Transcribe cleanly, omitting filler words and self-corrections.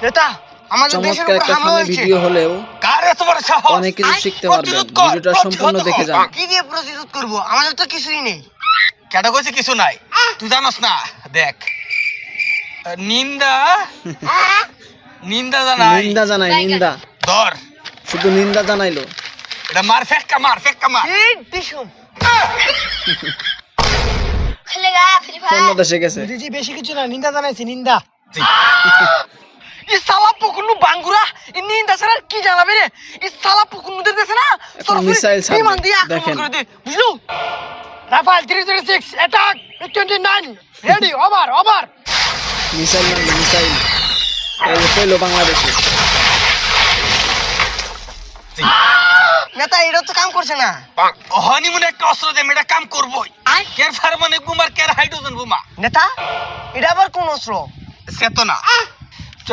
নেতা আমাদের দেশের চমৎকার উপর একটা হামলা ফানি হয়েছে। ভিডিও হলেও কার এত বড় সাহস? অনেক কিছু শিখতে পারবেন। প্রতিরোধ কর, ভিডিওটা সম্পূর্ণ প্রতিহত দেখে কর। যান। কি দিয়ে প্রতিরোধ করব? আমাদের তো কিছুই নেই। কেটা কইছে কিছু নাই? তুই জানোস না? দেখ নিন্দা নিন্দা জানাই নিন্দা জানাই নিন্দা, ধর শুধু নিন্দা জানাইলো। এটা মার ফেক্কা মার এই দিশুম খেলেগা ফ্রি অন্য ফায়ার দেশে গেছে। বুঝেছি বেশি কিছু না নিন্দা জানাইছি নিন্দা এই সালা পকুনু বাঙ্গুরা এই নিন্দা ছাড়া আর কি জানাবে রে এই সালা পকুনুদের দেশে না এখন মিসাইল ছাড়বে, বিমান দিয়ে আক্রমণ দেখেন। করে দে বুঝলো Rafale 336 attack 29 ready over missile মারলো, মিসাইল এই যে কইলো বাংলাদেশে। নেতা এটা তো কাম করছে না হনিমুন একটা অস্ত্র দে এটা কাম করবই কেয়ার ফারমানিক বোমার কেয়ার হাইড্রোজেন বোমা নেতা এটা আবার কোন অস্ত্র চেতনা তো